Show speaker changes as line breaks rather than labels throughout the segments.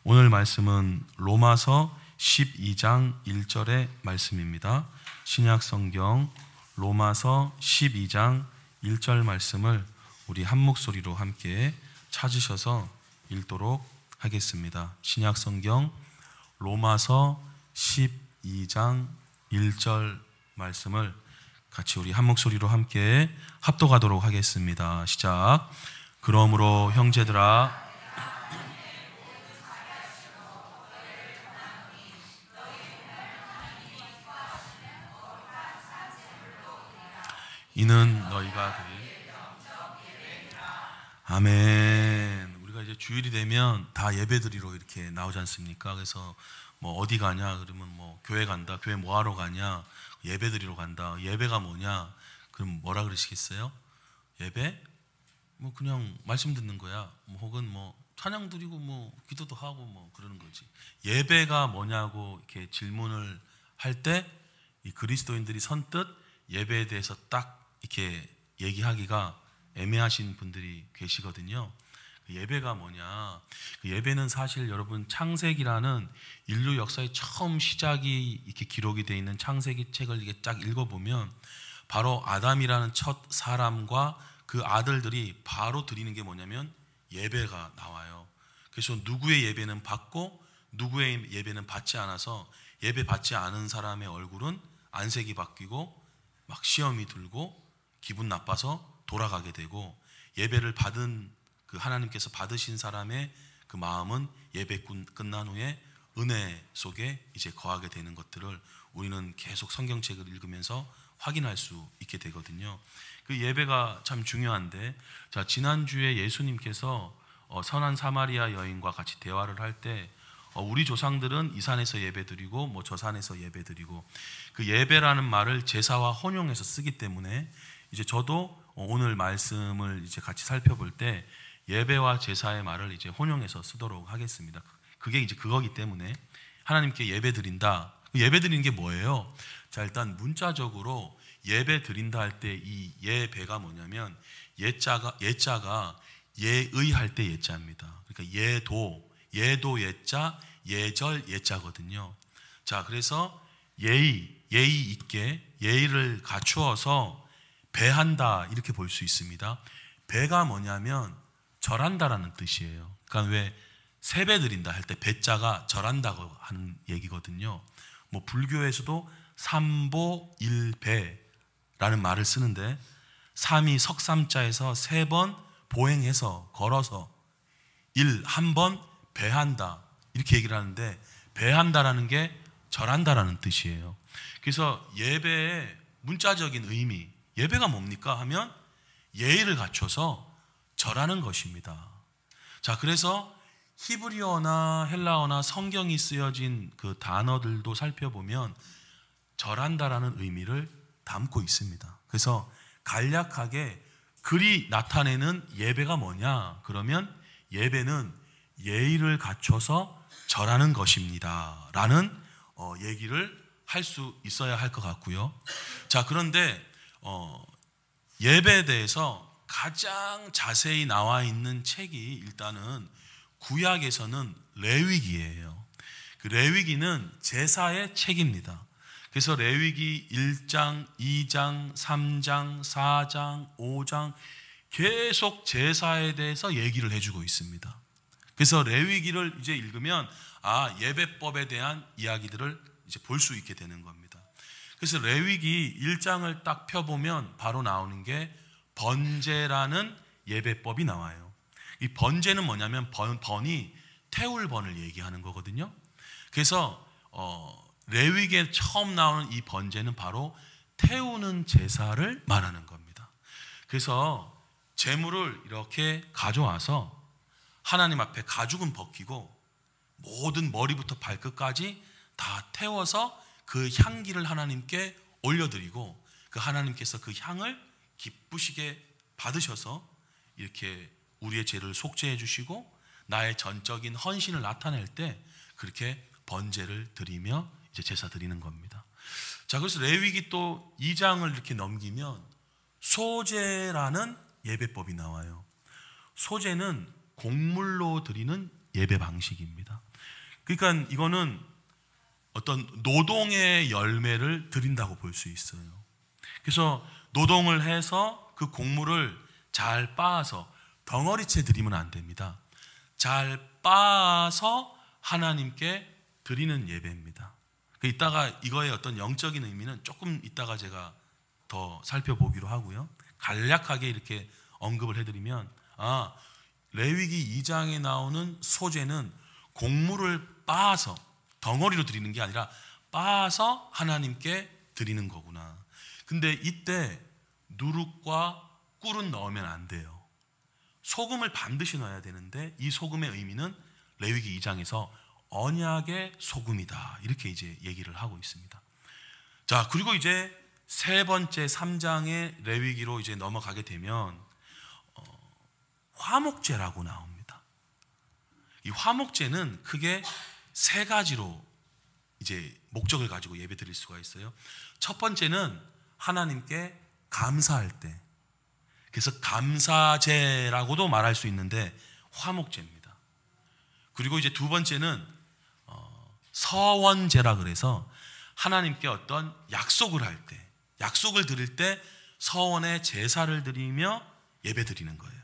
오늘 말씀은 로마서 12장 1절의 말씀입니다. 신약 성경 로마서 12장 1절 말씀을 우리 한 목소리로 함께 찾으셔서 읽도록 하겠습니다. 신약 성경 로마서 12장 1절 말씀을 같이 우리 한 목소리로 함께 합독하도록 하겠습니다. 시작. 그러므로 형제들아, 이는 너희가 아멘. 우리가 이제 주일이 되면 다 예배드리러 이렇게 나오지 않습니까? 그래서 뭐 어디 가냐 그러면 뭐 교회 간다. 교회 뭐 하러 가냐? 예배드리러 간다. 예배가 뭐냐? 그럼 뭐라 그러시겠어요? 예배? 뭐 그냥 말씀 듣는 거야. 뭐 혹은 뭐 찬양 드리고 뭐 기도도 하고 뭐 그러는 거지. 예배가 뭐냐고 이렇게 질문을 할 때 이 그리스도인들이 선뜻 예배에 대해서 딱 이렇게 얘기하기가 애매하신 분들이 계시거든요. 예배가 뭐냐? 예배는 사실 여러분 창세기라는 인류 역사의 처음 시작이 이렇게 기록이 되어 있는 창세기 책을 이렇게 쫙 읽어보면 바로 아담이라는 첫 사람과 그 아들들이 바로 드리는 게 뭐냐면 예배가 나와요. 그래서 누구의 예배는 받고 누구의 예배는 받지 않아서 예배 받지 않은 사람의 얼굴은 안색이 바뀌고 막 시험이 들고 기분 나빠서 돌아가게 되고, 예배를 받은 그 하나님께서 받으신 사람의 그 마음은 예배 끝난 후에 은혜 속에 이제 거하게 되는 것들을 우리는 계속 성경책을 읽으면서 확인할 수 있게 되거든요. 그 예배가 참 중요한데, 자, 지난주에 예수님께서 선한 사마리아 여인과 같이 대화를 할 때 우리 조상들은 이 산에서 예배드리고 뭐 저 산에서 예배드리고, 그 예배라는 말을 제사와 혼용해서 쓰기 때문에 이제 저도 오늘 말씀을 이제 같이 살펴볼 때 예배와 제사의 말을 이제 혼용해서 쓰도록 하겠습니다. 그게 이제 그거기 때문에 하나님께 예배 드린다. 예배 드리는 게 뭐예요? 자, 일단 문자적으로 예배 드린다 할 때 이 예배가 뭐냐면 예자가 예의 할 때 예자입니다. 그러니까 예도 예자, 예절 예자거든요. 자, 그래서 예의 있게 예의를 갖추어서 배한다 이렇게 볼 수 있습니다. 배가 뭐냐면 절한다라는 뜻이에요. 그러니까 왜 세배 드린다 할 때 배자가 절한다고 하는 얘기거든요. 뭐 불교에서도 삼보일배라는 말을 쓰는데, 삼이 석삼자에서 세 번 보행해서 걸어서 한 번 배한다 이렇게 얘기를 하는데, 배한다라는 게 절한다라는 뜻이에요. 그래서 예배의 문자적인 의미, 예배가 뭡니까 하면 예의를 갖춰서 절하는 것입니다. 자, 그래서 히브리어나 헬라어나 성경이 쓰여진 그 단어들도 살펴보면 절한다라는 의미를 담고 있습니다. 그래서 간략하게 글이 나타내는 예배가 뭐냐 그러면 예배는 예의를 갖춰서 절하는 것입니다 라는 얘기를 할 수 있어야 할 것 같고요. 자, 그런데 예배에 대해서 가장 자세히 나와 있는 책이 일단은 구약에서는 레위기예요. 그 레위기는 제사의 책입니다. 그래서 레위기 1장, 2장, 3장, 4장, 5장 계속 제사에 대해서 얘기를 해주고 있습니다. 그래서 레위기를 이제 읽으면 예배법에 대한 이야기들을 이제 볼 수 있게 되는 겁니다. 그래서 레위기 1장을 딱 펴보면 바로 나오는 게 번제라는 예배법이 나와요. 이 번제는 뭐냐면 번이 태울 번을 얘기하는 거거든요. 그래서 레위기에 처음 나오는 이 번제는 바로 태우는 제사를 말하는 겁니다. 그래서 제물을 이렇게 가져와서 하나님 앞에 가죽은 벗기고 모든 머리부터 발끝까지 다 태워서 그 향기를 하나님께 올려드리고, 그 하나님께서 그 향을 기쁘시게 받으셔서 이렇게 우리의 죄를 속죄해 주시고 나의 전적인 헌신을 나타낼 때 그렇게 번제를 드리며 이제 제사 드리는 겁니다. 자, 그래서 레위기 또 2장을 이렇게 넘기면 소제라는 예배법이 나와요. 소제는 곡물로 드리는 예배 방식입니다. 그러니까 이거는 어떤 노동의 열매를 드린다고 볼 수 있어요. 그래서 노동을 해서 그 곡물을 잘 빻아서 덩어리째 드리면 안 됩니다. 잘 빻아서 하나님께 드리는 예배입니다. 이따가 이거의 어떤 영적인 의미는 조금 이따가 제가 더 살펴보기로 하고요. 간략하게 이렇게 언급을 해드리면, 레위기 2장에 나오는 소제는 곡물을 빻아서 덩어리로 드리는 게 아니라 빻아서 하나님께 드리는 거구나. 근데 이때 누룩과 꿀은 넣으면 안 돼요. 소금을 반드시 넣어야 되는데, 이 소금의 의미는 레위기 2장에서 언약의 소금이다, 이렇게 이제 얘기를 하고 있습니다. 자, 그리고 이제 세 번째 3장의 레위기로 이제 넘어가게 되면 화목제라고 나옵니다. 이 화목제는 크게 세 가지로 이제 목적을 가지고 예배 드릴 수가 있어요. 첫 번째는 하나님께 감사할 때, 그래서 감사제라고도 말할 수 있는데 화목제입니다. 그리고 이제 두 번째는 서원제라 그래서 하나님께 어떤 약속을 할 때, 약속을 드릴 때 서원의 제사를 드리며 예배 드리는 거예요.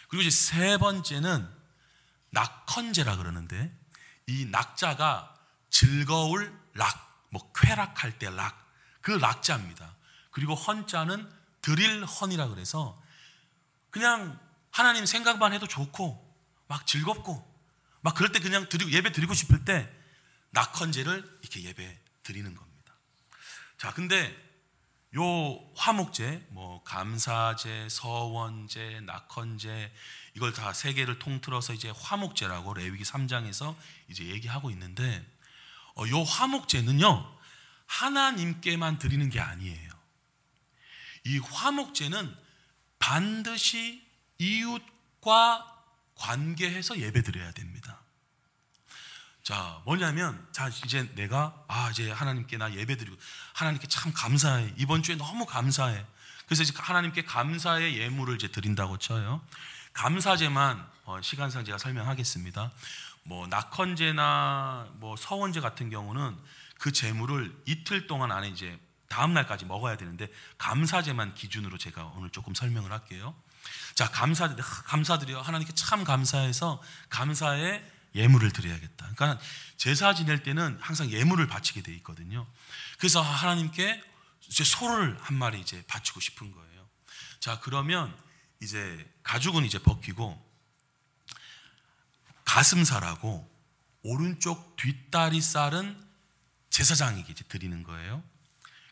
그리고 이제 세 번째는 낙헌제라 그러는데, 이 낙자가 즐거울 락, 쾌락할 때 락, 그 락자입니다. 그리고 헌자는 드릴 헌이라 그래서 그냥 하나님 생각만 해도 좋고 막 즐겁고 막 그럴 때 그냥 예배 드리고 싶을 때 낙헌제를 이렇게 예배 드리는 겁니다. 자, 근데 요 화목제, 감사제, 서원제, 낙헌제, 이걸 다 세 개를 통틀어서 이제 화목제라고 레위기 3장에서 이제 얘기하고 있는데, 요 화목제는요 하나님께만 드리는 게 아니에요. 이 화목제는 반드시 이웃과 관계해서 예배 드려야 됩니다. 자, 뭐냐면, 자, 이제 내가 이제 하나님께 나 예배 드리고 하나님께 참 감사해, 이번 주에 너무 감사해. 그래서 이제 하나님께 감사의 예물을 이제 드린다고 쳐요. 감사제만 시간상 제가 설명하겠습니다. 낙헌제나 서원제 같은 경우는 그 제물을 이틀 동안 안에 이제 다음 날까지 먹어야 되는데, 감사제만 기준으로 제가 오늘 조금 설명을 할게요. 자, 감사드려, 하나님께 참 감사해서 감사의 예물을 드려야겠다. 그러니까 제사 지낼 때는 항상 예물을 바치게 돼 있거든요. 그래서 하나님께 이제 소를 한 마리 이제 바치고 싶은 거예요. 자, 그러면 이제 가죽은 이제 벗기고 가슴살하고 오른쪽 뒷다리살은 제사장에게 이제 드리는 거예요.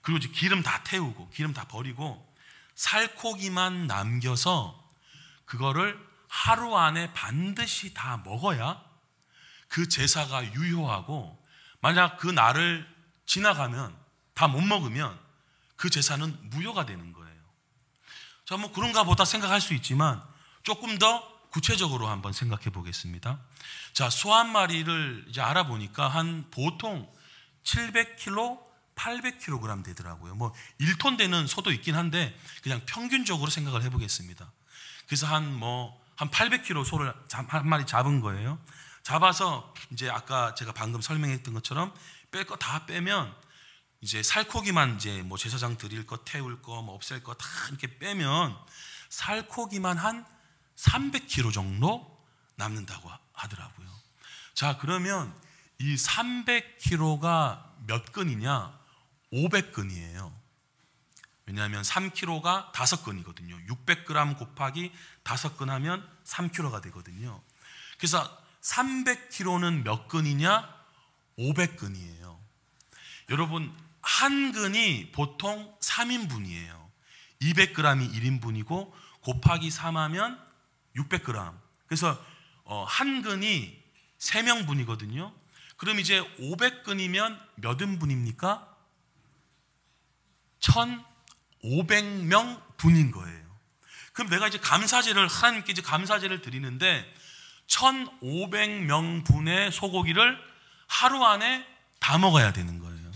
그리고 이제 기름 다 태우고 기름 다 버리고 살코기만 남겨서 그거를 하루 안에 반드시 다 먹어야 그 제사가 유효하고, 만약 그 날을 지나가면 다 못 먹으면 그 제사는 무효가 되는 거예요. 자, 그런가 보다 생각할 수 있지만 조금 더 구체적으로 한번 생각해 보겠습니다. 자, 소 한 마리를 이제 알아보니까 한 보통 700kg, 800kg 되더라고요. 1톤 되는 소도 있긴 한데 그냥 평균적으로 생각을 해보겠습니다. 그래서 한 800kg 소를 한 마리 잡은 거예요. 잡아서 이제 아까 제가 방금 설명했던 것처럼 뺄 거 다 빼면 이제 살코기만 이제 제사장 드릴 거, 태울 거, 없앨 거 다 이렇게 빼면 살코기만 한 300kg 정도 남는다고 하더라고요. 자, 그러면 이 300kg가 몇 근이냐? 500근이에요. 왜냐하면 3kg가 5근이거든요. 600g 곱하기 5근 하면 3kg가 되거든요. 그래서 300kg는 몇 근이냐? 500근이에요. 여러분, 한 근이 보통 3인분이에요. 200g이 1인분이고 곱하기 3하면 600g. 그래서 한 근이 3명분이거든요. 그럼 이제 500근이면 몇 인분입니까? 1,500명 분인 거예요. 그럼 내가 이제 감사제를 하나님께 이제 감사제를 드리는데 1,500명 분의 소고기를 하루 안에 다 먹어야 되는 거예요.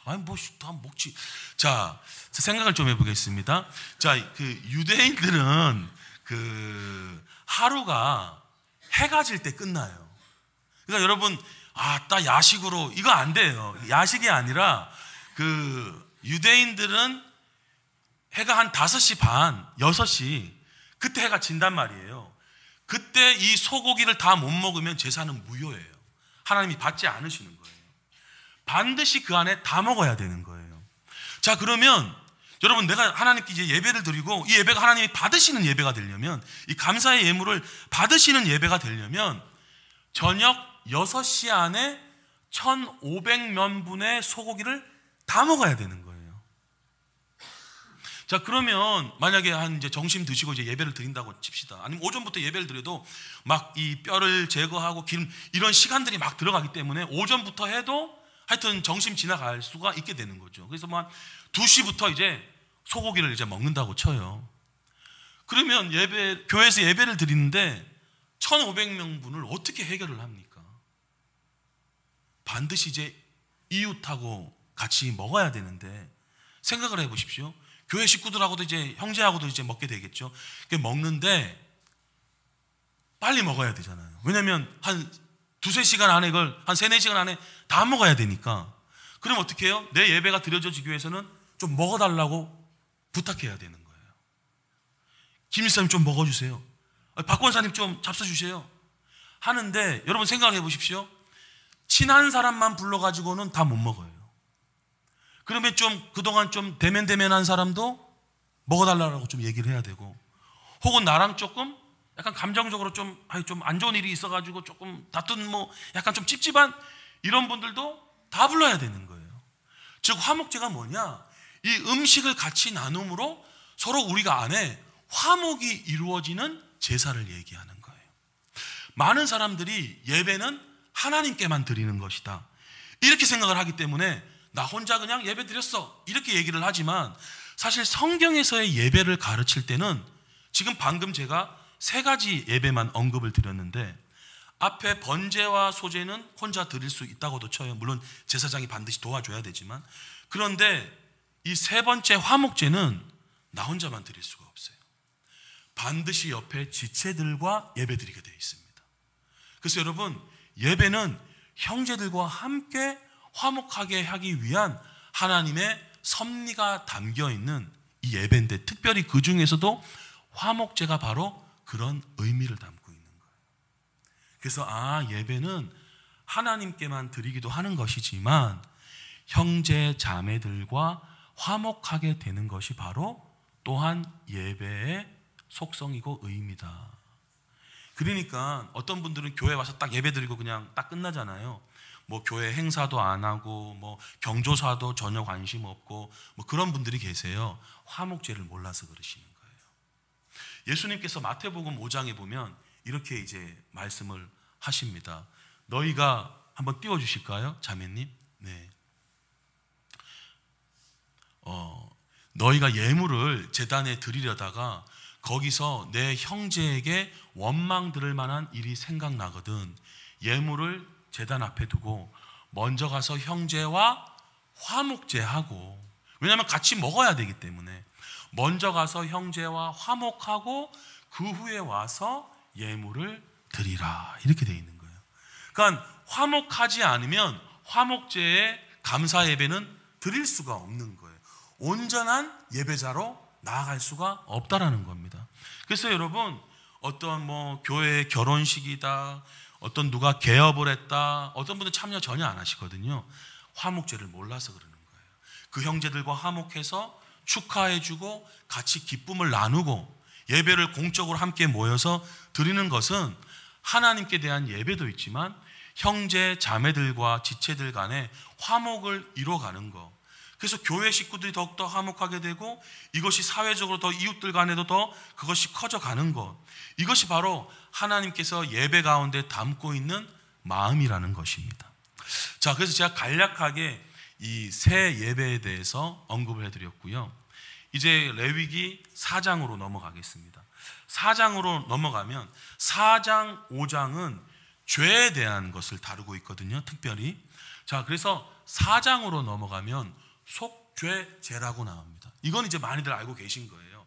아니 다 먹지. 자, 생각을 좀 해보겠습니다. 자, 그 유대인들은 그 하루가 해가 질 때 끝나요. 그러니까 여러분, 딱 야식으로, 이거 안 돼요. 야식이 아니라 유대인들은 해가 한 5시 반, 6시 그때 해가 진단 말이에요. 그때 이 소고기를 다 못 먹으면 제사는 무효예요. 하나님이 받지 않으시는 거예요. 반드시 그 안에 다 먹어야 되는 거예요. 자, 그러면 여러분, 내가 하나님께 이제 예배를 드리고 이 예배가 하나님이 받으시는 예배가 되려면, 이 감사의 예물을 받으시는 예배가 되려면 저녁 6시 안에 1,500면분의 소고기를 다 먹어야 되는 거예요. 자, 그러면 만약에 한 이제 점심 드시고 이제 예배를 드린다고 칩시다. 아니면 오전부터 예배를 드려도 막 이 뼈를 제거하고 기름 이런 시간들이 막 들어가기 때문에 오전부터 해도 하여튼 점심 지나갈 수가 있게 되는 거죠. 그래서 뭐 한 2시부터 이제 소고기를 이제 먹는다고 쳐요. 그러면 교회에서 예배를 드리는데 1,500명분을 어떻게 해결을 합니까? 반드시 이제 이웃하고 같이 먹어야 되는데, 생각을 해보십시오. 교회 식구들하고도 이제 형제하고도 이제 먹게 되겠죠. 먹는데 빨리 먹어야 되잖아요. 왜냐하면 한 2-3시간 안에, 이걸 한 3-4시간 안에 다 먹어야 되니까. 그럼 어떻게 해요? 내 예배가 드려지기 위해서는 좀 먹어달라고 부탁해야 되는 거예요. 김일사님 좀 먹어주세요. 박 권사님 좀 잡숴주세요. 하는데 여러분 생각을 해보십시오. 친한 사람만 불러가지고는 다 못 먹어요. 그러면 좀 그동안 좀 대면대면한 사람도 먹어달라고 좀 얘기를 해야 되고, 혹은 나랑 조금 약간 감정적으로 좀 안 좋은 일이 있어가지고 조금 다툰 약간 좀 찝찝한 이런 분들도 다 불러야 되는 거예요. 즉 화목제가 뭐냐? 이 음식을 같이 나눔으로 서로 우리가 안에 화목이 이루어지는 제사를 얘기하는 거예요. 많은 사람들이 예배는 하나님께만 드리는 것이다 이렇게 생각을 하기 때문에 나 혼자 그냥 예배 드렸어 이렇게 얘기를 하지만, 사실 성경에서의 예배를 가르칠 때는 지금 방금 제가 3가지 예배만 언급을 드렸는데, 앞에 번제와 소제는 혼자 드릴 수 있다고도 쳐요. 물론 제사장이 반드시 도와줘야 되지만, 그런데 이 3번째 화목제는 나 혼자만 드릴 수가 없어요. 반드시 옆에 지체들과 예배 드리게 되어 있습니다. 그래서 여러분, 예배는 형제들과 함께 화목하게 하기 위한 하나님의 섭리가 담겨있는 이 예배인데, 특별히 그 중에서도 화목제가 바로 그런 의미를 담고 있는 거예요. 그래서 예배는 하나님께만 드리기도 하는 것이지만 형제 자매들과 화목하게 되는 것이 바로 또한 예배의 속성이고 의미다. 그러니까 어떤 분들은 교회 와서 딱 예배 드리고 그냥 딱 끝나잖아요. 교회 행사도 안 하고 경조사도 전혀 관심 없고 그런 분들이 계세요. 화목제를 몰라서 그러시는 거예요. 예수님께서 마태복음 5장에 보면 이렇게 이제 말씀을 하십니다. 너희가 한번 띄워주실까요? 자매님. 네. 너희가 예물을 제단에 드리려다가 거기서 내 형제에게 원망 들을 만한 일이 생각나거든 예물을 제단 앞에 두고 먼저 가서 형제와 화목제하고, 왜냐하면 같이 먹어야 되기 때문에 먼저 가서 형제와 화목하고 그 후에 와서 예물을 드리라 이렇게 되어 있는 거예요. 그러니까 화목하지 않으면 화목제의 감사 예배는 드릴 수가 없는 거예요. 온전한 예배자로 나아갈 수가 없다라는 겁니다. 그래서 여러분, 어떤 교회 결혼식이다, 어떤 누가 개업을 했다, 어떤 분은 참여 전혀 안 하시거든요. 화목제를 몰라서 그러는 거예요. 그 형제들과 화목해서 축하해주고 같이 기쁨을 나누고 예배를 공적으로 함께 모여서 드리는 것은 하나님께 대한 예배도 있지만 형제 자매들과 지체들 간에 화목을 이뤄가는 것. 그래서 교회 식구들이 더욱더 화목하게 되고 이것이 사회적으로 더 이웃들 간에도 더 그것이 커져가는 것. 이것이 바로 하나님께서 예배 가운데 담고 있는 마음이라는 것입니다. 자, 그래서 제가 간략하게 이 새 예배에 대해서 언급을 해드렸고요. 이제 레위기 4장으로 넘어가겠습니다. 4장으로 넘어가면 4장, 5장은 죄에 대한 것을 다루고 있거든요. 특별히. 자, 그래서 4장으로 넘어가면 속죄제라고 나옵니다. 이건 이제 많이들 알고 계신 거예요.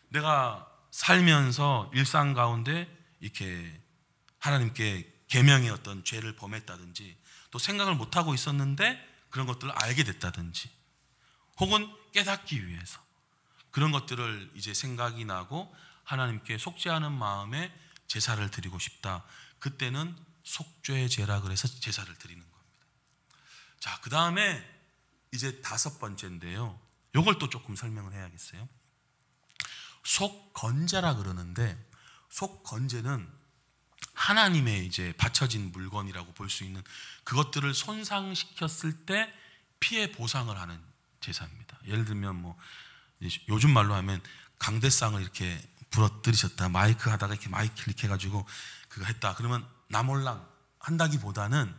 내가 살면서 일상 가운데 이렇게 하나님께 계명의 어떤 죄를 범했다든지, 또 생각을 못하고 있었는데 그런 것들을 알게 됐다든지, 혹은 깨닫기 위해서 그런 것들을 이제 생각이 나고 하나님께 속죄하는 마음에 제사를 드리고 싶다. 그때는 속죄제라 그래서 제사를 드리는 겁니다. 자, 그 다음에 이제 5번째인데요. 요걸 또 조금 설명을 해야겠어요. 속건제라 그러는데, 속건제는 하나님의 이제 바쳐진 물건이라고 볼 수 있는 그것들을 손상시켰을 때 피해 보상을 하는 제사입니다. 예를 들면 뭐 요즘 말로 하면 강대상을 이렇게 부러뜨리셨다, 마이크 하다가 이렇게 마이크 이렇게 해가지고 그거 했다, 그러면 나몰랑 한다기보다는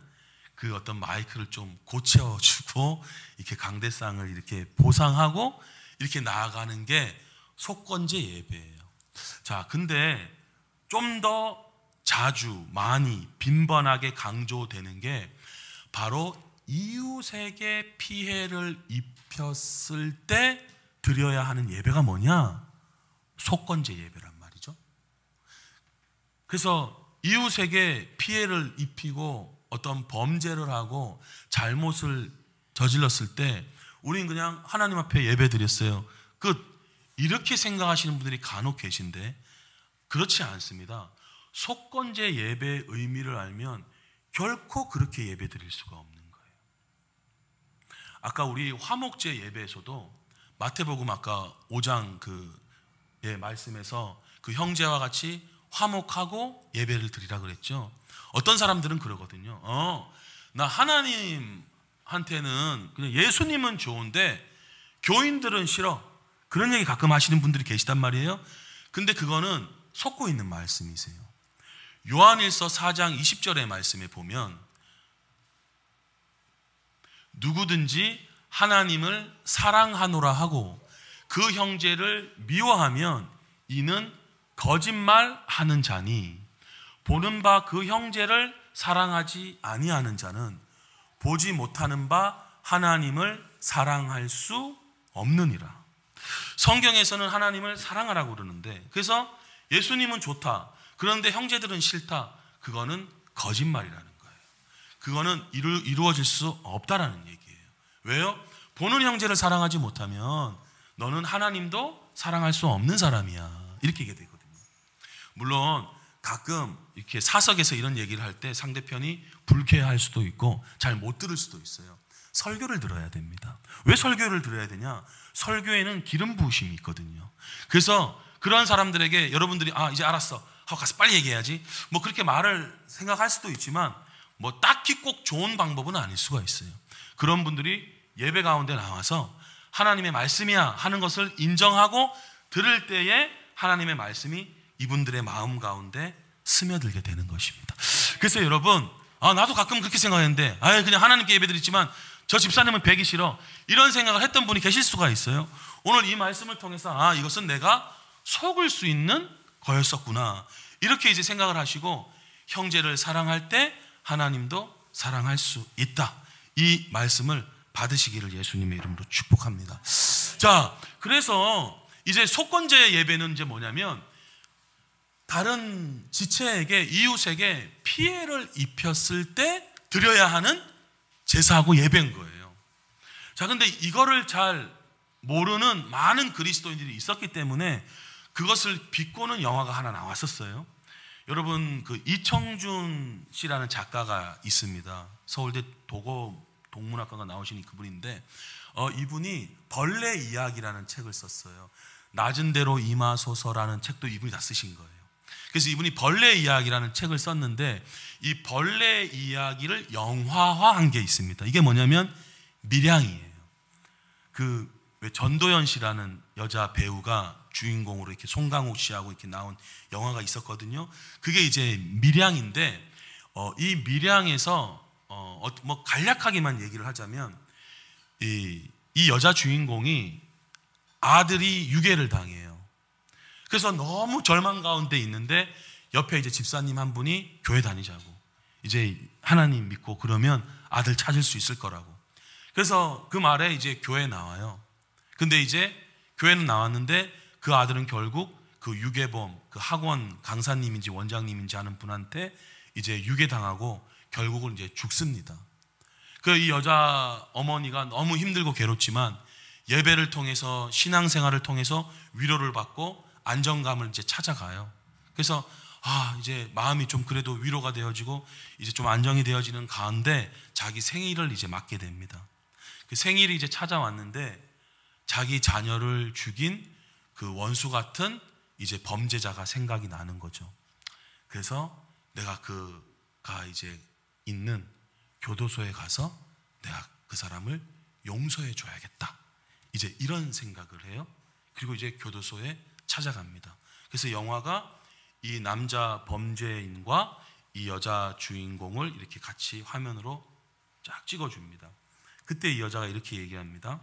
그 어떤 마이크를 좀 고쳐주고 이렇게 강대상을 이렇게 보상하고 이렇게 나아가는 게 속건제 예배예요. 자, 근데 좀 더 자주 많이 빈번하게 강조되는 게 바로 이웃에게 피해를 입혔을 때 드려야 하는 예배가 뭐냐? 속건제 예배란 말이죠. 그래서 이웃에게 피해를 입히고 어떤 범죄를 하고 잘못을 저질렀을 때 우리는 그냥 하나님 앞에 예배 드렸어요, 끝, 이렇게 생각하시는 분들이 간혹 계신데 그렇지 않습니다. 속건제 예배의 의미를 알면 결코 그렇게 예배 드릴 수가 없는 거예요. 아까 우리 화목제 예배에서도 마태복음 아까 5장 말씀에서 그 형제와 같이 화목하고 예배를 드리라 그랬죠. 어떤 사람들은 그러거든요. 나 하나님한테는 그냥 예수님은 좋은데 교인들은 싫어, 그런 얘기 가끔 하시는 분들이 계시단 말이에요. 근데 그거는 속고 있는 말씀이세요. 요한일서 4장 20절의 말씀에 보면 누구든지 하나님을 사랑하노라 하고 그 형제를 미워하면 이는 거짓말하는 자니 보는 바 그 형제를 사랑하지 아니하는 자는 보지 못하는 바 하나님을 사랑할 수 없느니라. 성경에서는 하나님을 사랑하라고 그러는데, 그래서 예수님은 좋다, 그런데 형제들은 싫다, 그거는 거짓말이라는 거예요. 그거는 이루어질 수 없다라는 얘기예요. 왜요? 보는 형제를 사랑하지 못하면 너는 하나님도 사랑할 수 없는 사람이야, 이렇게 얘기가 되거든요. 물론 가끔 이렇게 사석에서 이런 얘기를 할 때 상대편이 불쾌할 수도 있고 잘 못 들을 수도 있어요. 설교를 들어야 됩니다. 왜 설교를 들어야 되냐? 설교에는 기름 부으심이 있거든요. 그래서 그런 사람들에게 여러분들이 이제 알았어 하고 가서 빨리 얘기해야지, 뭐 그렇게 말을 생각할 수도 있지만 뭐 딱히 꼭 좋은 방법은 아닐 수가 있어요. 그런 분들이 예배 가운데 나와서 하나님의 말씀이야 하는 것을 인정하고 들을 때에 하나님의 말씀이 이분들의 마음 가운데 스며들게 되는 것입니다. 그래서 여러분, 나도 가끔 그렇게 생각했는데 그냥 하나님께 예배드리지만 저 집사님은 뵈기 싫어, 이런 생각을 했던 분이 계실 수가 있어요. 오늘 이 말씀을 통해서 이것은 내가 속을 수 있는 거였었구나, 이렇게 이제 생각을 하시고 형제를 사랑할 때 하나님도 사랑할 수 있다, 이 말씀을 받으시기를 예수님의 이름으로 축복합니다. 자, 그래서 이제 속건제 예배는 이제 뭐냐면 다른 지체에게, 이웃에게 피해를 입혔을 때 드려야 하는 제사하고 예배인 거예요. 자, 근데 이거를 잘 모르는 많은 그리스도인들이 있었기 때문에 그것을 비꼬는 영화가 하나 나왔었어요. 여러분, 그 이청준 씨라는 작가가 있습니다. 서울대 도고 동문학과가 나오신 그분인데 이분이 벌레 이야기라는 책을 썼어요. 낮은 대로 임하소서라는 책도 이분이 다 쓰신 거예요. 그래서 이분이 벌레 이야기라는 책을 썼는데 이 벌레 이야기를 영화화한 게 있습니다. 이게 뭐냐면 밀양이에요. 왜 전도연 씨라는 여자 배우가 주인공으로 이렇게 송강호 씨하고 이렇게 나온 영화가 있었거든요. 그게 이제 밀양인데 이 밀양에서 뭐 간략하게만 얘기를 하자면 이 여자 주인공이 아들이 유괴를 당해요. 그래서 너무 절망 가운데 있는데 옆에 이제 집사님 한 분이 교회 다니자고, 이제 하나님 믿고 그러면 아들 찾을 수 있을 거라고. 그래서 그 말에 이제 교회 나와요. 근데 이제 교회는 나왔는데 그 아들은 결국 그 유괴범, 그 학원 강사님인지 원장님인지 하는 분한테 이제 유괴당하고 결국은 이제 죽습니다. 그 이 여자 어머니가 너무 힘들고 괴롭지만 예배를 통해서 신앙생활을 통해서 위로를 받고 안정감을 이제 찾아가요. 그래서 이제 마음이 좀 그래도 위로가 되어지고 이제 좀 안정이 되어지는 가운데 자기 생일을 이제 맞게 됩니다. 그 생일이 이제 찾아왔는데 자기 자녀를 죽인 그 원수 같은 이제 범죄자가 생각이 나는 거죠. 그래서 내가 그가 이제 있는 교도소에 가서 내가 그 사람을 용서해 줘야겠다. 이제 이런 생각을 해요. 그리고 이제 교도소에 찾아갑니다. 그래서 영화가 이 남자 범죄인과 이 여자 주인공을 이렇게 같이 화면으로 쫙 찍어줍니다. 그때 이 여자가 이렇게 얘기합니다.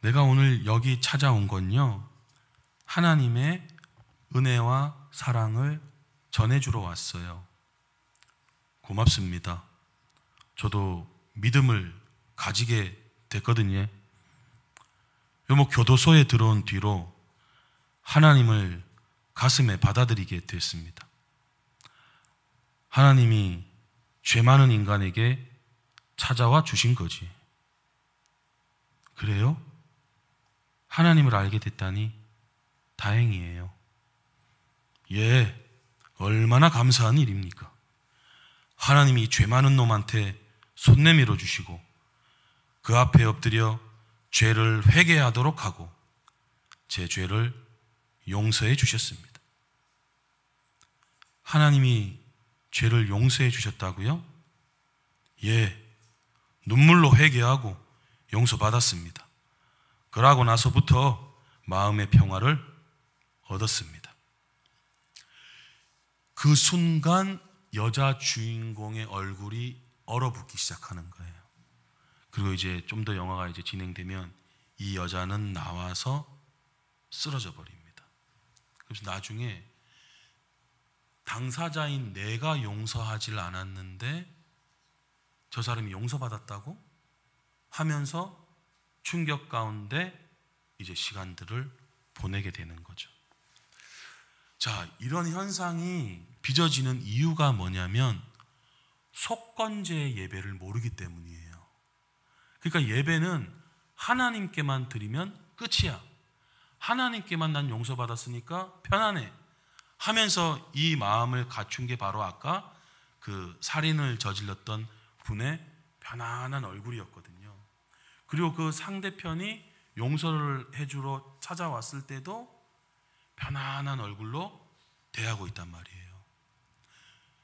내가 오늘 여기 찾아온 건요, 하나님의 은혜와 사랑을 전해주러 왔어요. 고맙습니다. 저도 믿음을 가지게 됐거든요. 뭐 교도소에 들어온 뒤로 하나님을 가슴에 받아들이게 됐습니다. 하나님이 죄 많은 인간에게 찾아와 주신 거지. 그래요? 하나님을 알게 됐다니 다행이에요. 예, 얼마나 감사한 일입니까? 하나님이 죄 많은 놈한테 손 내밀어 주시고 그 앞에 엎드려 죄를 회개하도록 하고 제 죄를 용서해 주셨습니다. 하나님이 죄를 용서해 주셨다고요? 예, 눈물로 회개하고 용서받았습니다. 그러고 나서부터 마음의 평화를 얻었습니다. 그 순간 여자 주인공의 얼굴이 얼어붙기 시작하는 거예요. 그리고 이제 좀 더 영화가 이제 진행되면 이 여자는 나와서 쓰러져 버립니다. 그래서 나중에 당사자인 내가 용서하질 않았는데 저 사람이 용서받았다고 하면서 충격 가운데 이제 시간들을 보내게 되는 거죠. 자, 이런 현상이 빚어지는 이유가 뭐냐면 속건제 예배를 모르기 때문이에요. 그러니까 예배는 하나님께만 드리면 끝이야. 하나님께만 난 용서받았으니까 편안해 하면서 이 마음을 갖춘 게 바로 아까 그 살인을 저질렀던 분의 편안한 얼굴이었거든요. 그리고 그 상대편이 용서를 해주러 찾아왔을 때도 편안한 얼굴로 대하고 있단 말이에요.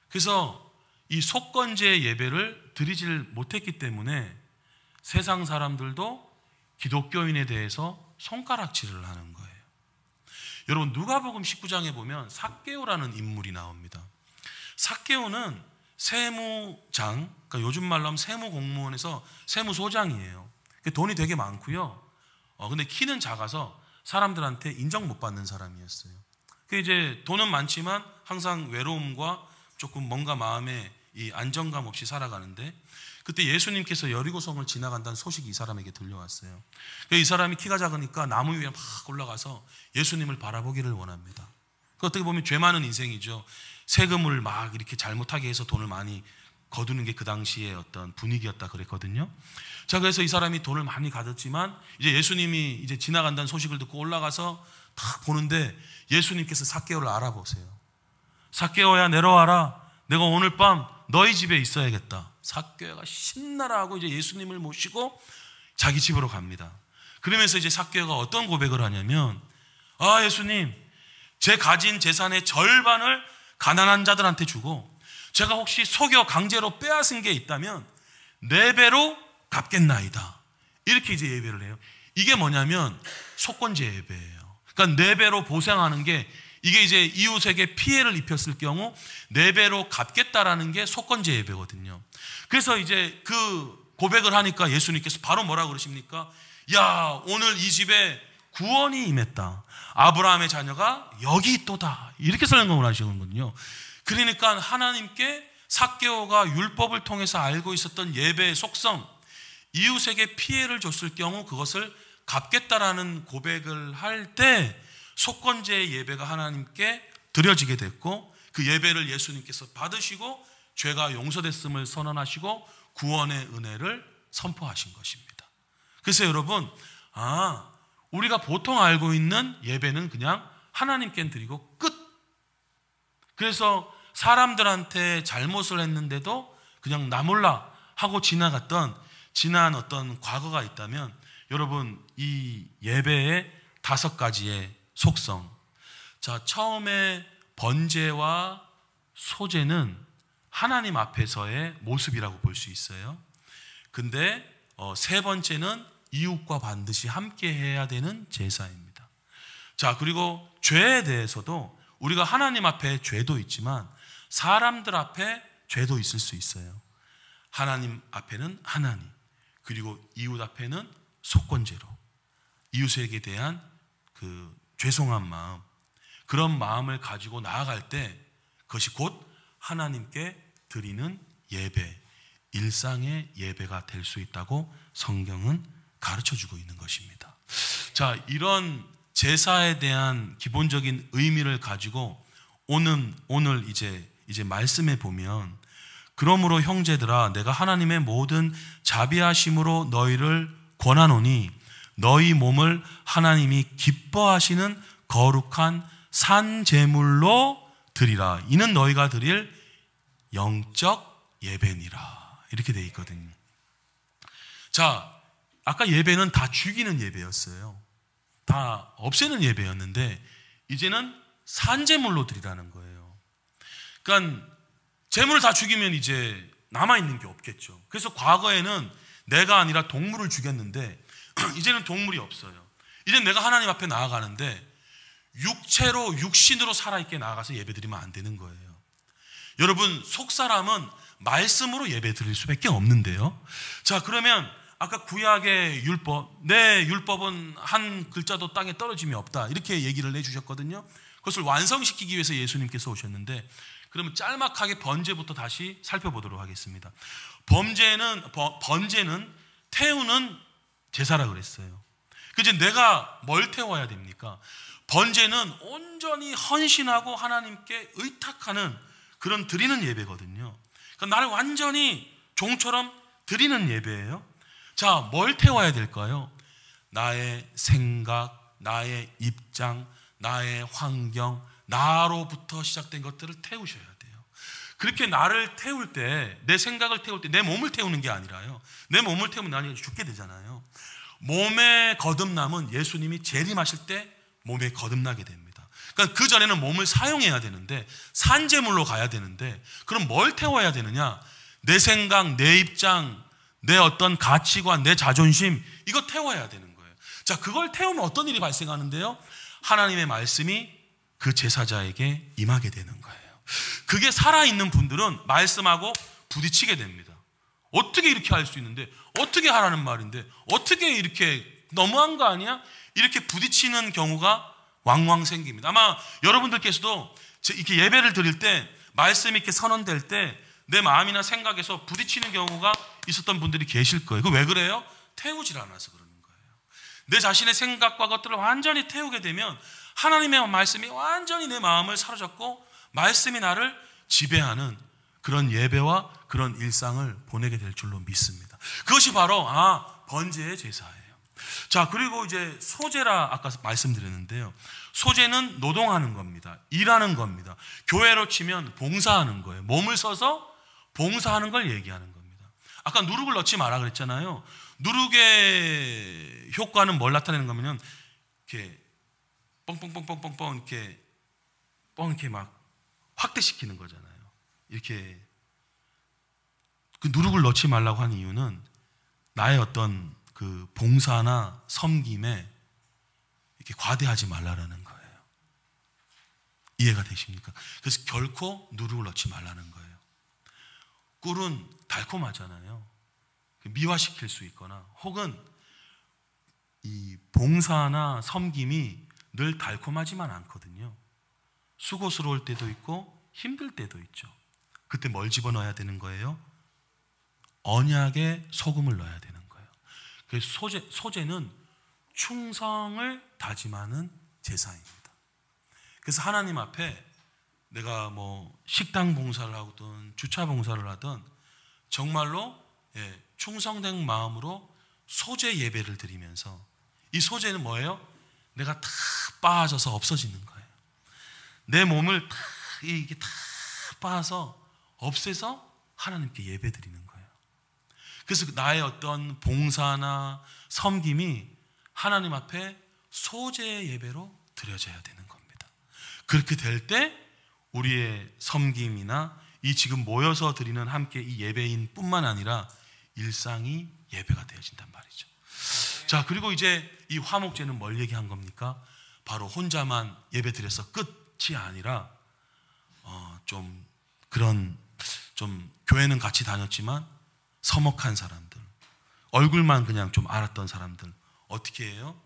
그래서 이 속건제 예배를 드리질 못했기 때문에 세상 사람들도 기독교인에 대해서 손가락질을 하는 거예요. 여러분, 누가복음 19장에 보면 삭개오라는 인물이 나옵니다. 삭개오는 세무장, 그러니까 요즘 말로 하면 세무공무원에서 세무소장이에요. 돈이 되게 많고요. 근데 키는 작아서 사람들한테 인정 못 받는 사람이었어요. 이제 돈은 많지만 항상 외로움과 조금 뭔가 마음에 이 안정감 없이 살아가는데 그때 예수님께서 여리고성을 지나간다는 소식이 이 사람에게 들려왔어요. 이 사람이 키가 작으니까 나무 위에 막 올라가서 예수님을 바라보기를 원합니다. 어떻게 보면 죄 많은 인생이죠. 세금을 막 이렇게 잘못하게 해서 돈을 많이 거두는 게 그 당시의 어떤 분위기였다 그랬거든요. 자, 그래서 이 사람이 돈을 많이 가졌지만 이제 예수님이 이제 지나간다는 소식을 듣고 올라가서 딱 보는데 예수님께서 삭개오를 알아보세요. 삭개오야, 내려와라. 내가 오늘 밤 너희 집에 있어야겠다. 삭개오가 신나라 하고 이제 예수님을 모시고 자기 집으로 갑니다. 그러면서 이제 삭개오가 어떤 고백을 하냐면, 예수님, 제 가진 재산의 절반을 가난한 자들한테 주고 제가 혹시 속여 강제로 빼앗은 게 있다면 4배로 갚겠나이다. 이렇게 이제 예배를 해요. 이게 뭐냐면 속건제 예배예요. 그러니까 4배로 보상하는 게, 이게 이제 이웃에게 피해를 입혔을 경우 4배로 갚겠다라는 게 속건제 예배거든요. 그래서 이제 그 고백을 하니까 예수님께서 바로 뭐라 그러십니까? 야, 오늘 이 집에 구원이 임했다. 아브라함의 자녀가 여기 있도다. 이렇게 설명을 하시는거든요. 그러니까 하나님께 삭개오가 율법을 통해서 알고 있었던 예배의 속성, 이웃에게 피해를 줬을 경우 그것을 갚겠다라는 고백을 할 때 속건제의 예배가 하나님께 드려지게 됐고, 그 예배를 예수님께서 받으시고 죄가 용서됐음을 선언하시고 구원의 은혜를 선포하신 것입니다. 그래서 여러분, 우리가 보통 알고 있는 예배는 그냥 하나님께 드리고 끝. 그래서 사람들한테 잘못을 했는데도 그냥 나 몰라 하고 지난 어떤 과거가 있다면, 여러분, 이 예배의 5가지의 속성. 자, 처음에 번제와 소제는 하나님 앞에서의 모습이라고 볼 수 있어요. 근데 세 번째는 이웃과 반드시 함께 해야 되는 제사입니다. 자, 그리고 죄에 대해서도 우리가 하나님 앞에 죄도 있지만 사람들 앞에 죄도 있을 수 있어요. 하나님 앞에는 하나님, 그리고 이웃 앞에는 속건제로 이웃에게 대한 그 죄송한 마음, 그런 마음을 가지고 나아갈 때 그것이 곧 하나님께 드리는 예배, 일상의 예배가 될 수 있다고 성경은 가르쳐주고 있는 것입니다. 자, 이런 제사에 대한 기본적인 의미를 가지고 오늘 이제 말씀에 보면, 그러므로 형제들아 내가 하나님의 모든 자비하심으로 너희를 권하노니 너희 몸을 하나님이 기뻐하시는 거룩한 산 제물로 드리라. 이는 너희가 드릴 영적 예배니라. 이렇게 되어 있거든요. 자, 아까 예배는 다 죽이는 예배였어요. 다 없애는 예배였는데 이제는 산 제물로 드리라는 거예요. 그러니까 제물을 다 죽이면 이제 남아있는 게 없겠죠. 그래서 과거에는 내가 아니라 동물을 죽였는데 이제는 동물이 없어요. 이제는 내가 하나님 앞에 나아가는데 육신으로 살아있게 나아가서 예배 드리면 안 되는 거예요. 여러분, 속사람은 말씀으로 예배 드릴 수밖에 없는데요. 자, 그러면 아까 구약의 율법, 내 율법은 한 글자도 땅에 떨어짐이 없다, 이렇게 얘기를 해주셨거든요. 그것을 완성시키기 위해서 예수님께서 오셨는데, 그러면 짤막하게 번제부터 다시 살펴보도록 하겠습니다. 번제는 태우는 제사라 그랬어요. 그래서 내가 뭘 태워야 됩니까? 번제는 온전히 헌신하고 하나님께 의탁하는 그런 드리는 예배거든요. 그러니까 나를 완전히 종처럼 드리는 예배예요. 자, 뭘 태워야 될까요? 나의 생각, 나의 입장, 나의 환경, 나로부터 시작된 것들을 태우셔야 돼요. 그렇게 나를 태울 때, 내 생각을 태울 때, 내 몸을 태우는 게 아니라요. 내 몸을 태우면 나는 죽게 되잖아요. 몸의 거듭남은 예수님이 재림하실 때 몸에 거듭나게 됩니다. 그러니까 그 전에는 몸을 사용해야 되는데, 산제물로 가야 되는데, 그럼 뭘 태워야 되느냐? 내 생각, 내 입장, 내 어떤 가치관, 내 자존심, 이거 태워야 되는 거예요. 자, 그걸 태우면 어떤 일이 발생하는데요? 하나님의 말씀이 그 제사자에게 임하게 되는 거예요. 그게 살아있는 분들은 말씀하고 부딪히게 됩니다. 어떻게 이렇게 할 수 있는데, 어떻게 하라는 말인데, 어떻게 이렇게 너무한 거 아니야? 이렇게 부딪히는 경우가 왕왕 생깁니다. 아마 여러분들께서도 이렇게 예배를 드릴 때, 말씀이 이렇게 선언될 때 내 마음이나 생각에서 부딪히는 경우가 있었던 분들이 계실 거예요. 그 왜 그래요? 태우질 않아서 그러는 거예요. 내 자신의 생각과 것들을 완전히 태우게 되면 하나님의 말씀이 완전히 내 마음을 사로잡고 말씀이 나를 지배하는 그런 예배와 그런 일상을 보내게 될 줄로 믿습니다. 그것이 바로 번제의 제사예요. 자, 그리고 이제 소제라 아까 말씀드렸는데요. 소제는 노동하는 겁니다. 일하는 겁니다. 교회로 치면 봉사하는 거예요. 몸을 써서 봉사하는 걸 얘기하는 겁니다. 아까 누룩을 넣지 마라 그랬잖아요. 누룩의 효과는 뭘 나타내는 거냐면 이렇게 뻥뻥뻥뻥뻥뻥 이렇게 막 확대시키는 거잖아요. 이렇게 그 누룩을 넣지 말라고 하는 이유는 나의 어떤 그 봉사나 섬김에 이렇게 과대하지 말라라는 거예요. 이해가 되십니까? 그래서 결코 누룩을 넣지 말라는 거예요. 꿀은 달콤하잖아요. 미화시킬 수 있거나, 혹은 이 봉사나 섬김이 늘 달콤하지만 않거든요. 수고스러울 때도 있고 힘들 때도 있죠. 그때 뭘 집어넣어야 되는 거예요? 언약에 소금을 넣어야 되는 거예요. 그래서 소제는 충성을 다짐하는 제사입니다. 그래서 하나님 앞에 내가 뭐 식당 봉사를 하든 주차 봉사를 하든 정말로 충성된 마음으로 소재 예배를 드리면서, 이 소재는 뭐예요? 내가 다 빠져서 없어지는 거예요. 내 몸을 다 이게 다 빠서 없애서 하나님께 예배 드리는 거예요. 그래서 나의 어떤 봉사나 섬김이 하나님 앞에 소재 예배로 드려져야 되는 겁니다. 그렇게 될 때 우리의 섬김이나 이 지금 모여서 드리는 함께 이 예배인 뿐만 아니라 일상이 예배가 되어진단 말이죠. 자, 그리고 이제 이 화목제는 뭘 얘기한 겁니까? 바로 혼자만 예배 드려서 끝이 아니라 좀 그런 좀 교회는 같이 다녔지만 서먹한 사람들, 얼굴만 그냥 좀 알았던 사람들 어떻게 해요?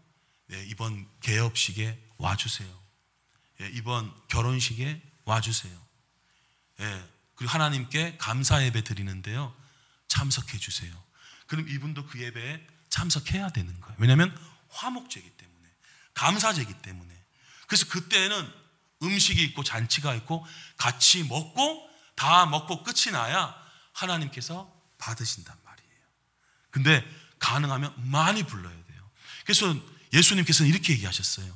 이번 개업식에 와주세요. 이번 결혼식에 와주세요. 그리고 하나님께 감사 예배 드리는데요, 참석해 주세요. 그럼 이분도 그 예배에 참석해야 되는 거예요. 왜냐하면 화목제이기 때문에, 감사제이기 때문에. 그래서 그때는 음식이 있고 잔치가 있고 같이 먹고 다 먹고 끝이 나야 하나님께서 받으신단 말이에요. 근데 가능하면 많이 불러야 돼요. 그래서 예수님께서는 이렇게 얘기하셨어요.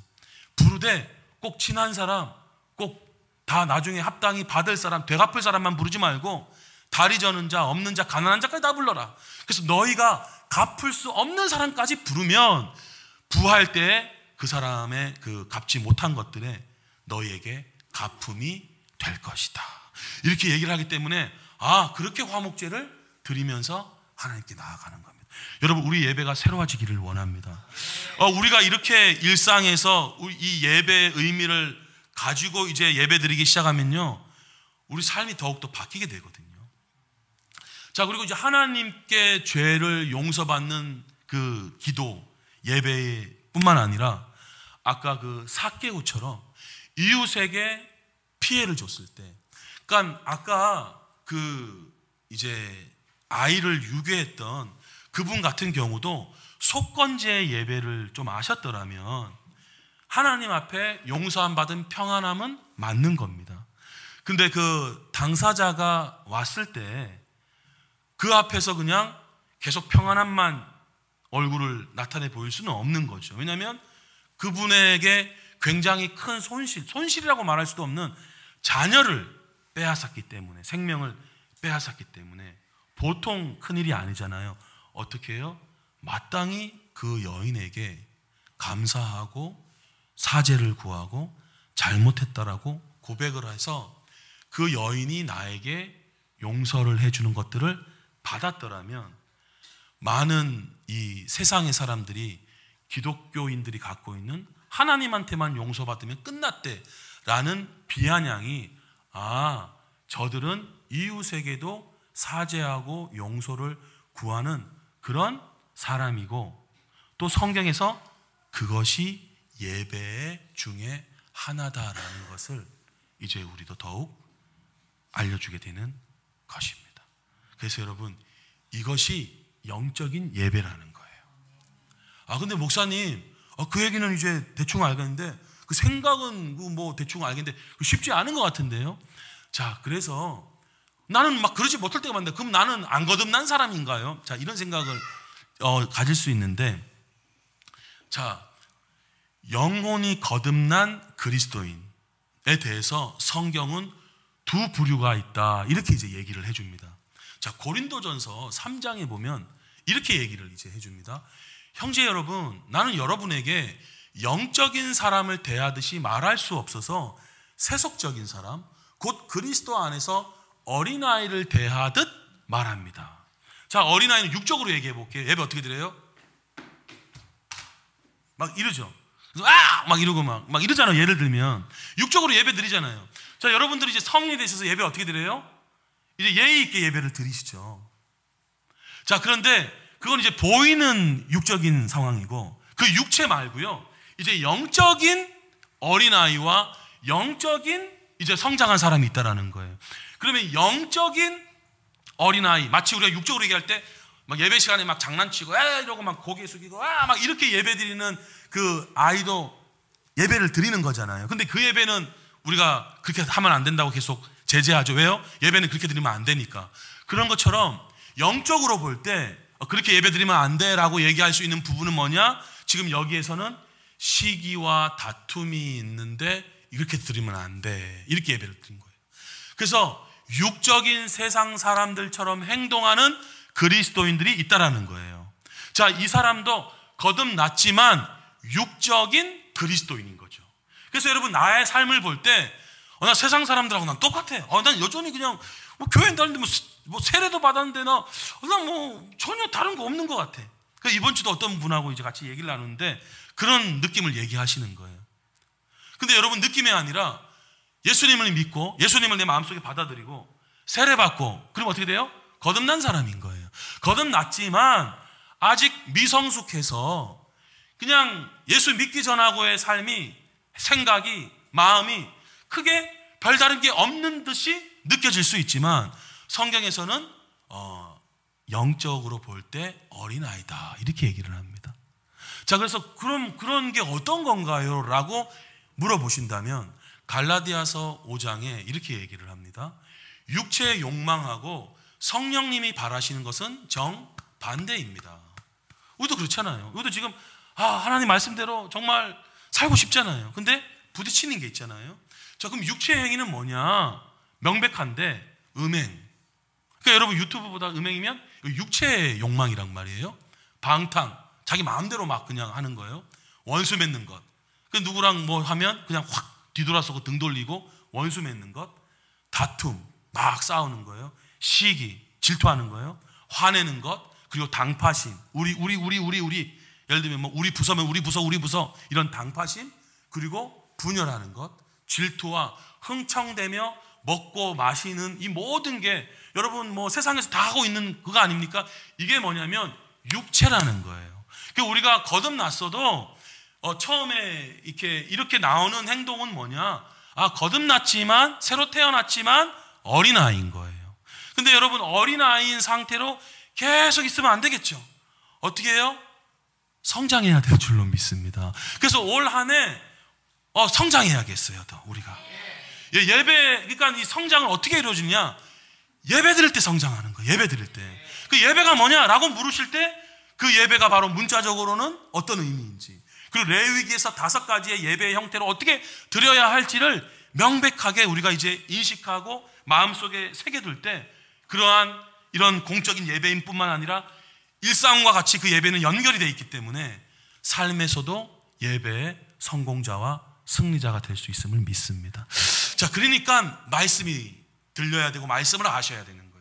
부르되 꼭 친한 사람, 꼭 다 나중에 합당히 받을 사람, 되갚을 사람만 부르지 말고 다리 저는 자, 없는 자, 가난한 자까지 다 불러라. 그래서 너희가 갚을 수 없는 사람까지 부르면 부활 때 그 사람의 그 갚지 못한 것들에 너희에게 갚음이 될 것이다. 이렇게 얘기를 하기 때문에 그렇게 화목제를 드리면서 하나님께 나아가는 겁니다. 여러분, 우리 예배가 새로워지기를 원합니다. 우리가 이렇게 일상에서 이 예배의 의미를 가지고 이제 예배 드리기 시작하면요, 우리 삶이 더욱더 바뀌게 되거든요. 자, 그리고 이제 하나님께 죄를 용서받는 그 기도, 예배뿐만 아니라 아까 그 삭개오처럼 이웃에게 피해를 줬을 때, 그러니까 아까 그 이제 아이를 유괴했던 그분 같은 경우도 속건제 예배를 좀 아셨더라면 하나님 앞에 용서함 받은 평안함은 맞는 겁니다. 근데 그 당사자가 왔을 때 그 앞에서 그냥 계속 평안함만 얼굴을 나타내 보일 수는 없는 거죠. 왜냐하면 그분에게 굉장히 큰 손실이라고 말할 수도 없는 자녀를 빼앗았기 때문에, 생명을 빼앗았기 때문에 보통 큰일이 아니잖아요. 어떻게 해요? 마땅히 그 여인에게 감사하고 사죄를 구하고 잘못했다라고 고백을 해서 그 여인이 나에게 용서를 해주는 것들을 받았더라면 많은 이 세상의 사람들이, 기독교인들이 갖고 있는 하나님한테만 용서받으면 끝났대라는 비아냥이, 저들은 이웃에게도 사죄하고 용서를 구하는 그런 사람이고, 또 성경에서 그것이 예배 중에 하나다라는 것을 이제 우리도 더욱 알려주게 되는 것입니다. 그래서 여러분, 이것이 영적인 예배라는 거예요. 근데 목사님, 그 얘기는 이제 대충 알겠는데 그 생각은 뭐 대충 알겠는데 쉽지 않은 것 같은데요. 자, 그래서 나는 막 그러지 못할 때가 많은데, 그럼 나는 안 거듭난 사람인가요? 자, 이런 생각을 가질 수 있는데, 자, 영혼이 거듭난 그리스도인에 대해서 성경은 두 부류가 있다, 이렇게 이제 얘기를 해줍니다. 자, 고린도전서 3장에 보면 이렇게 얘기를 이제 해줍니다. 형제 여러분, 나는 여러분에게 영적인 사람을 대하듯이 말할 수 없어서 세속적인 사람, 곧 그리스도 안에서 어린아이를 대하듯 말합니다. 자, 어린아이는 육적으로 얘기해 볼게요. 예배 어떻게 드려요? 막 이러죠. 막 이러고 막 이러잖아요. 예를 들면 육적으로 예배 드리잖아요. 자, 여러분들이 이제 성인이 되셔서 예배 어떻게 드려요? 이제 예의 있게 예배를 드리시죠. 자, 그런데 그건 이제 보이는 육적인 상황이고, 그 육체 말고요, 이제 영적인 어린아이와 영적인 이제 성장한 사람이 있다라는 거예요. 그러면 영적인 어린아이, 마치 우리가 육적으로 얘기할 때 막 예배 시간에 막 장난치고 이러고 막 고개 숙이고 막 이렇게 예배 드리는 그 아이도 예배를 드리는 거잖아요. 근데 그 예배는 우리가 그렇게 하면 안 된다고 계속 제재하죠. 왜요? 예배는 그렇게 드리면 안 되니까. 그런 것처럼 영적으로 볼 때 그렇게 예배 드리면 안 돼라고 얘기할 수 있는 부분은 뭐냐? 지금 여기에서는 시기와 다툼이 있는데 이렇게 드리면 안 돼, 이렇게 예배를 드린 거예요. 그래서 육적인 세상 사람들처럼 행동하는 그리스도인들이 있다라는 거예요. 자, 이 사람도 거듭났지만 육적인 그리스도인인 거죠. 그래서 여러분, 나의 삶을 볼 때 나 세상 사람들하고 난 똑같아. 난 여전히 그냥 교회 다니는데 뭐 세례도 받았는데 나 전혀 다른 거 없는 것 같아. 그러니까 이번 주도 어떤 분하고 이제 같이 얘기를 나누는데 그런 느낌을 얘기하시는 거예요. 근데 여러분, 느낌이 아니라 예수님을 믿고 예수님을 내 마음속에 받아들이고 세례 받고 그럼 어떻게 돼요? 거듭난 사람인 거예요. 거듭났지만 아직 미성숙해서 그냥 예수 믿기 전하고의 삶이, 생각이, 마음이 크게 별다른 게 없는 듯이 느껴질 수 있지만 성경에서는 영적으로 볼 때 어린아이다, 이렇게 얘기를 합니다. 자, 그래서 그럼 그런 게 어떤 건가요? 라고 물어보신다면 갈라디아서 5장에 이렇게 얘기를 합니다. 육체의 욕망하고 성령님이 바라시는 것은 정반대입니다. 우리도 그렇잖아요. 우리도 지금 하나님 말씀대로 정말 살고 싶잖아요. 근데 부딪히는 게 있잖아요. 자, 그럼 육체의 행위는 뭐냐? 명백한데 음행. 그러니까 여러분, 유튜브보다 음행이면 육체의 욕망이란 말이에요. 방탕, 자기 마음대로 막 그냥 하는 거예요. 원수 맺는 것. 그 누구랑 뭐 하면 그냥 확 뒤돌아서고 등 돌리고 원수 맺는 것. 다툼, 막 싸우는 거예요. 시기, 질투하는 거예요. 화내는 것. 그리고 당파심. 우리. 예를 들면 뭐 우리 부서면 우리 부서 이런 당파심. 그리고 분열하는 것. 질투와 흥청대며 먹고 마시는 이 모든 게 여러분 뭐 세상에서 다 하고 있는 그거 아닙니까? 이게 뭐냐면 육체라는 거예요. 그러니까 우리가 거듭났어도 처음에 이렇게 나오는 행동은 뭐냐? 거듭났지만, 새로 태어났지만 어린아이인 거예요. 근데 여러분, 어린아이인 상태로 계속 있으면 안 되겠죠. 어떻게 해요? 성장해야 될 줄로 믿습니다. 그래서 올 한 해 성장해야겠어요. 더 우리가 예배, 그러니까 이 성장을 어떻게 이루어지냐? 예배 드릴 때 성장하는 거예요. 예배 드릴 때. 그 예배가 뭐냐라고 물으실 때 그 예배가 바로 문자적으로는 어떤 의미인지, 그리고 레위기에서 5가지의 예배의 형태로 어떻게 드려야 할지를 명백하게 우리가 이제 인식하고 마음속에 새겨둘 때 그러한 이런 공적인 예배인뿐만 아니라 일상과 같이 그 예배는 연결이 되어 있기 때문에 삶에서도 예배의 성공자와 승리자가 될 수 있음을 믿습니다. 자, 그러니까 말씀이 들려야 되고 말씀을 아셔야 되는 거예요.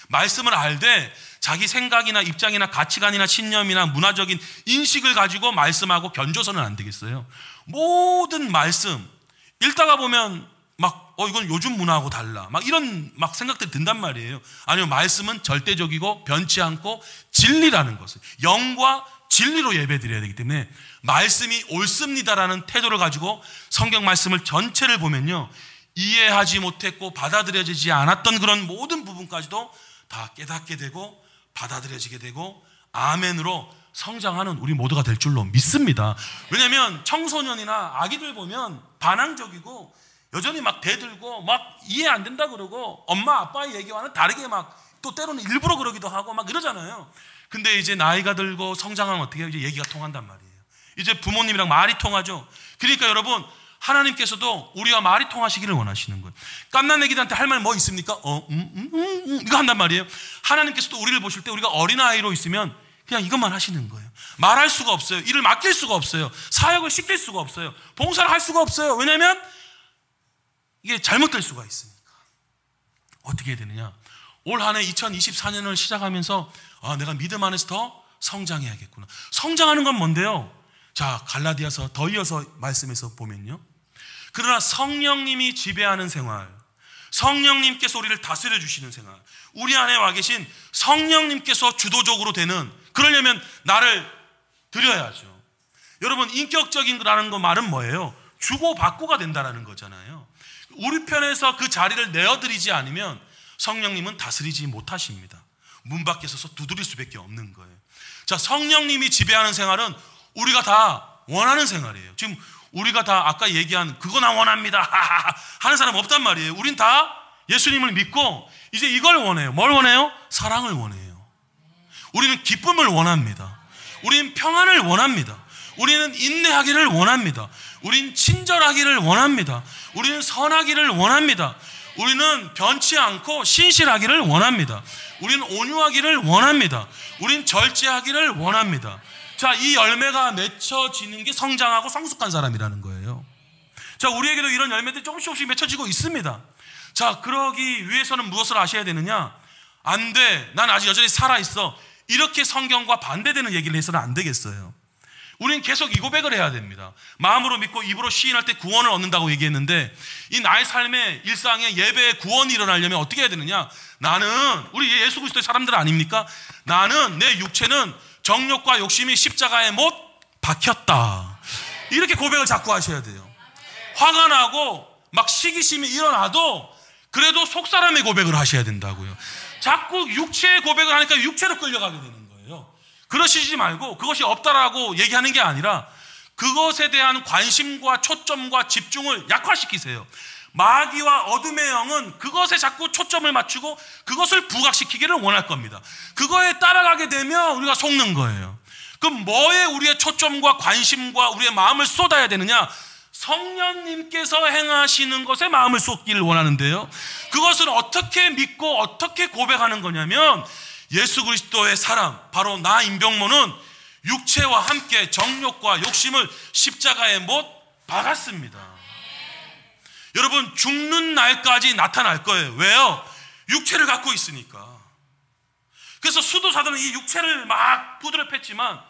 말씀을 알되 자기 생각이나 입장이나 가치관이나 신념이나 문화적인 인식을 가지고 말씀하고 견줘서는 안 되겠어요. 모든 말씀 읽다가 보면 막 이건 요즘 문화하고 달라, 막 이런 막 생각들이 든단 말이에요. 아니면 말씀은 절대적이고 변치 않고 진리라는 것을, 영과 진리로 예배드려야 되기 때문에 말씀이 옳습니다라는 태도를 가지고 성경 말씀을 전체를 보면요, 이해하지 못했고 받아들여지지 않았던 그런 모든 부분까지도 다 깨닫게 되고 받아들여지게 되고 아멘으로 성장하는 우리 모두가 될 줄로 믿습니다. 왜냐하면 청소년이나 아기들 보면 반항적이고 여전히 막 대들고 막 이해 안 된다 그러고 엄마 아빠의 얘기와는 다르게 막 또 때로는 일부러 그러기도 하고 막 이러잖아요. 근데 이제 나이가 들고 성장하면 어떻게 해요? 이제 얘기가 통한단 말이에요. 이제 부모님이랑 말이 통하죠. 그러니까 여러분, 하나님께서도 우리와 말이 통하시기를 원하시는 거예요. 갓난애기들한테 할 말 뭐 있습니까? 이거 한단 말이에요. 하나님께서도 우리를 보실 때 우리가 어린아이로 있으면 그냥 이것만 하시는 거예요. 말할 수가 없어요. 일을 맡길 수가 없어요. 사역을 시킬 수가 없어요. 봉사를 할 수가 없어요. 왜냐하면 이게 잘못될 수가 있으니까. 어떻게 해야 되느냐? 올 한 해 2024년을 시작하면서 내가 믿음 안에서 더 성장해야겠구나. 성장하는 건 뭔데요? 자, 갈라디아서 더 이어서 말씀에서 보면요, 그러나 성령님이 지배하는 생활, 성령님께서 우리를 다스려 주시는 생활, 우리 안에 와 계신 성령님께서 주도적으로 되는, 그러려면 나를 드려야죠. 여러분, 인격적인 거라는 거 말은 뭐예요? 주고받고가 된다는 거잖아요. 우리 편에서 그 자리를 내어드리지 않으면 성령님은 다스리지 못하십니다. 문 밖에 서서 두드릴 수밖에 없는 거예요. 자, 성령님이 지배하는 생활은 우리가 다 원하는 생활이에요. 지금 우리가 다 아까 얘기한 그거 나 원합니다 하는 사람 없단 말이에요. 우린 다 예수님을 믿고 이제 이걸 원해요. 뭘 원해요? 사랑을 원해요. 우리는 기쁨을 원합니다. 우리는 평안을 원합니다. 우리는 인내하기를 원합니다. 우리는 친절하기를 원합니다. 우리는 선하기를 원합니다. 우리는 변치 않고 신실하기를 원합니다. 우리는 온유하기를 원합니다. 우리는 절제하기를 원합니다. 자, 이 열매가 맺혀지는 게 성장하고 성숙한 사람이라는 거예요. 자, 우리에게도 이런 열매들이 조금씩 맺혀지고 있습니다. 자, 그러기 위해서는 무엇을 아셔야 되느냐? 안 돼, 난 아직 여전히 살아있어, 이렇게 성경과 반대되는 얘기를 해서는 안 되겠어요. 우리는 계속 이 고백을 해야 됩니다. 마음으로 믿고 입으로 시인할 때 구원을 얻는다고 얘기했는데, 이 나의 삶의 일상에 예배의 구원이 일어나려면 어떻게 해야 되느냐? 나는, 우리 예수 그리스도의 사람들 아닙니까? 나는, 내 육체는 정욕과 욕심이 십자가에 못 박혔다, 이렇게 고백을 자꾸 하셔야 돼요. 화가 나고 막 시기심이 일어나도 그래도 속사람의 고백을 하셔야 된다고요. 자꾸 육체의 고백을 하니까 육체로 끌려가게 되는 거예요. 그러시지 말고, 그것이 없다라고 얘기하는 게 아니라 그것에 대한 관심과 초점과 집중을 약화시키세요. 마귀와 어둠의 영은 그것에 자꾸 초점을 맞추고 그것을 부각시키기를 원할 겁니다. 그거에 따라가게 되면 우리가 속는 거예요. 그럼 뭐에 우리의 초점과 관심과 우리의 마음을 쏟아야 되느냐? 성령님께서 행하시는 것에 마음을 쏟기를 원하는데요, 그것을 어떻게 믿고 어떻게 고백하는 거냐면, 예수 그리스도의 사람, 바로 나 임병모는 육체와 함께 정욕과 욕심을 십자가에 못 박았습니다. 여러분, 죽는 날까지 나타날 거예요. 왜요? 육체를 갖고 있으니까. 그래서 수도사들은 이 육체를 막 두드려 팼지만,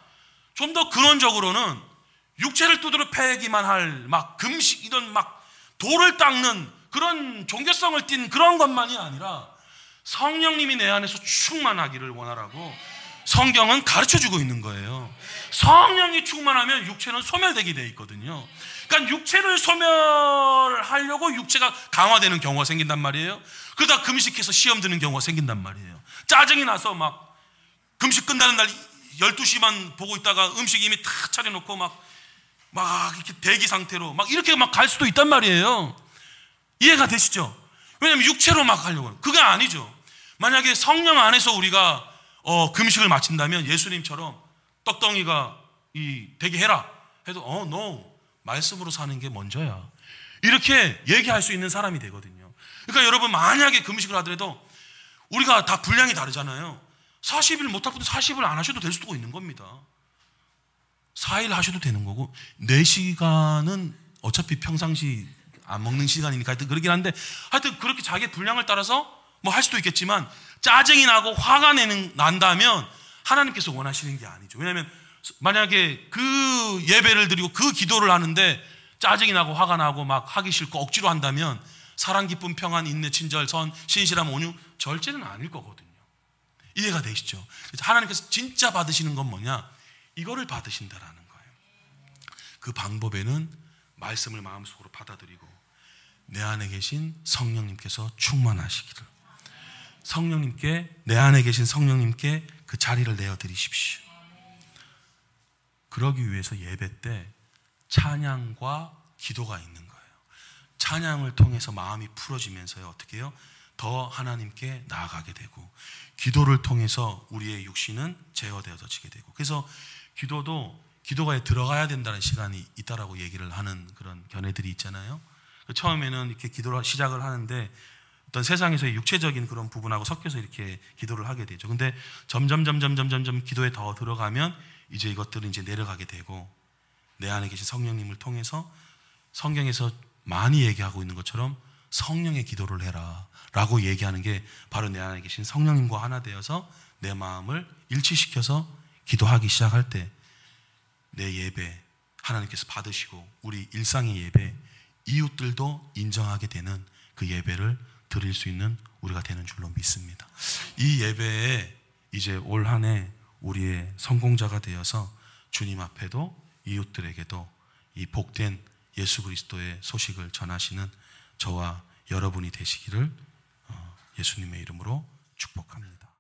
좀 더 근원적으로는 육체를 두드려 패기만 할 막 금식, 이런 막 돌을 닦는 그런 종교성을 띤 그런 것만이 아니라 성령님이 내 안에서 충만하기를 원하라고 성경은 가르쳐주고 있는 거예요. 성령이 충만하면 육체는 소멸되게 돼 있거든요. 그러니까 육체를 소멸하려고 육체가 강화되는 경우가 생긴단 말이에요. 그러다 금식해서 시험 드는 경우가 생긴단 말이에요. 짜증이 나서 막 금식 끝나는 날 12시만 보고 있다가 음식 이미 다 차려놓고 막 이렇게 대기 상태로 막 이렇게 막 갈 수도 있단 말이에요. 이해가 되시죠? 왜냐하면 육체로 막 하려고 해요. 그게 아니죠. 만약에 성령 안에서 우리가 금식을 마친다면 예수님처럼 떡덩이가 되게 해라 해도 no, 말씀으로 사는 게 먼저야, 이렇게 얘기할 수 있는 사람이 되거든요. 그러니까 여러분, 만약에 금식을 하더라도 우리가 다 분량이 다르잖아요. 40일 못할 분도 40일 안 하셔도 될 수도 있는 겁니다. 4일 하셔도 되는 거고, 4시간은 어차피 평상시 안 먹는 시간이니까 하여튼 그러긴 한데, 하여튼 그렇게 자기의 분량을 따라서 뭐 할 수도 있겠지만, 짜증이 나고 화가 난다면 하나님께서 원하시는 게 아니죠. 왜냐하면 만약에 그 예배를 드리고 그 기도를 하는데 짜증이 나고 화가 나고 막 하기 싫고 억지로 한다면 사랑, 기쁨, 평안, 인내, 친절, 선, 신실함, 온유, 절제는 아닐 거거든요. 이해가 되시죠? 그래서 하나님께서 진짜 받으시는 건 뭐냐? 이거를 받으신다라는 거예요. 그 방법에는 말씀을 마음속으로 받아들이고 내 안에 계신 성령님께서 충만하시기를, 성령님께, 내 안에 계신 성령님께 그 자리를 내어드리십시오. 그러기 위해서 예배 때 찬양과 기도가 있는 거예요. 찬양을 통해서 마음이 풀어지면서요, 어떻게 해요? 더 하나님께 나아가게 되고, 기도를 통해서 우리의 육신은 제어되어지게 되고, 그래서 기도가 들어가야 된다는 시간이 있다라고 얘기를 하는 그런 견해들이 있잖아요. 처음에는 이렇게 기도를 시작을 하는데 어떤 세상에서의 육체적인 그런 부분하고 섞여서 이렇게 기도를 하게 되죠. 근데 점점 기도에 더 들어가면 이제 이것들은 이제 내려가게 되고, 내 안에 계신 성령님을 통해서 성경에서 많이 얘기하고 있는 것처럼 성령의 기도를 해라 라고 얘기하는 게 바로 내 안에 계신 성령님과 하나 되어서 내 마음을 일치시켜서 기도하기 시작할 때 내 예배 하나님께서 받으시고 우리 일상의 예배, 이웃들도 인정하게 되는 그 예배를 드릴 수 있는 우리가 되는 줄로 믿습니다. 이 예배에 이제 올 한 해 우리의 성공자가 되어서 주님 앞에도 이웃들에게도 이 복된 예수 그리스도의 소식을 전하시는 저와 여러분이 되시기를 예수님의 이름으로 축복합니다.